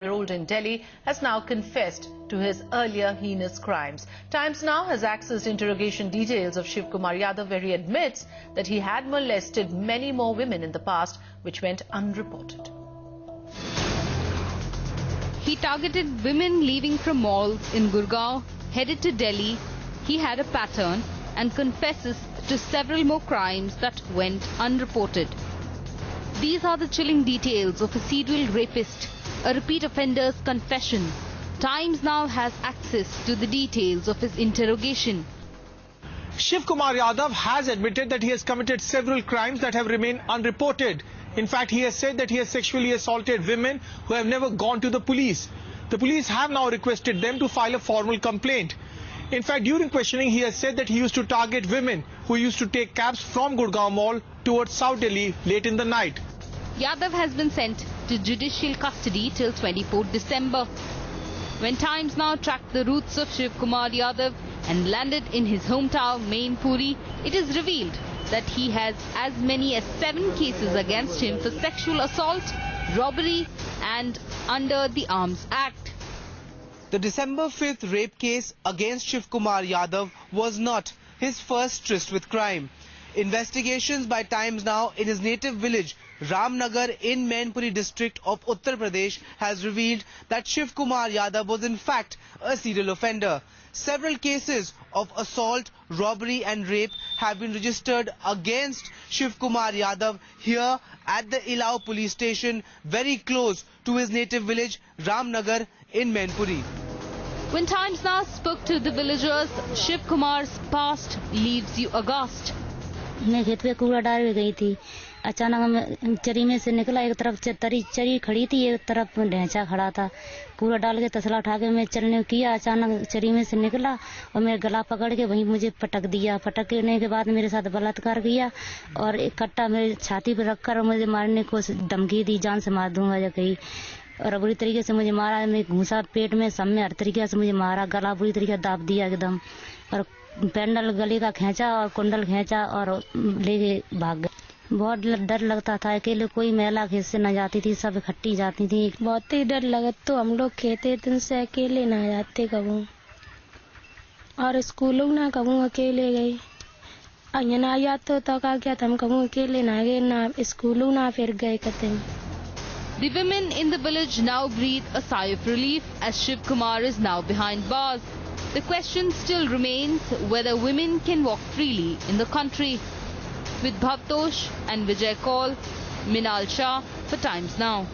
Year-old in Delhi has now confessed to his earlier heinous crimes. Times Now has accessed interrogation details of Shiv Kumar Yadav, where he admits that he had molested many more women in the past, which went unreported. He targeted women leaving from malls in Gurgaon, headed to Delhi. He had a pattern and confesses to several more crimes that went unreported. These are the chilling details of a serial rapist, a repeat offender's confession. Times Now has access to the details of his interrogation. Shiv Kumar Yadav has admitted that he has committed several crimes that have remained unreported. In fact, he has said that he has sexually assaulted women who have never gone to the police. The police have now requested them to file a formal complaint. In fact, during questioning, he has said that he used to target women who used to take cabs from Gurgaon Mall towards South Delhi late in the night. Yadav has been sent to judicial custody till 24 December. When Times Now tracked the routes of Shiv Kumar Yadav and landed in his hometown Mainpuri, it is revealed that he has as many as 7 cases against him for sexual assault, robbery and under the Arms Act. The December 5th rape case against Shiv Kumar Yadav was not his first tryst with crime. Investigations by Times Now in his native village Ramnagar in Mainpuri district of Uttar Pradesh has revealed that Shiv Kumar Yadav was in fact a serial offender. Several cases of assault, robbery and rape have been registered against Shiv Kumar Yadav here at the Ilau police station, very close to his native village Ramnagar in Mainpuri. When Times Now spoke to the villagers, Shiv Kumar's past leaves you aghast. मैं खेत पे कूड़ा डाल गई थी, अचानक मैं चरी में से निकला, एक तरफ चरी खड़ी थी, एक तरफ ढेंचा खड़ा था। कूड़ा डाल के तसला उठा के मैं चलने किया, अचानक चरी में से निकला और मेरा गला पकड़ के वहीं मुझे पटक दिया। पटकने के बाद मेरे साथ बलात्कार किया और एक कट्टा मेरे छाती पर रखकर मुझे मारने को धमकी दी, जान से मार दूंगा या कहीं। और बुरी तरीके से मुझे मारा, मैं घूसा पेट में, सब में हर तरीके से मुझे मारा, गला बुरी तरीके से दाब दिया एकदम, और पैंडल गले का खींचा और कुंडल खींचा और लेके भाग गए। बहुत डर लगता था, अकेले कोई महिला खेत से न जाती थी, सब इकट्ठी जाती थी। बहुत ही डर लगा, तो हम लोग खेते दिन से अकेले ना जाते कबू, और स्कूलों ना कबू अकेले गए। ना या तो का क्या हम कबू अकेले ना गए, ना स्कूलों ना फिर गए कते। The women in the village now breathe a sigh of relief as Shiv Kumar is now behind bars. The question still remains whether women can walk freely in the country. With Bhavtosh and Vijay Kaul, Minal Shah for Times Now.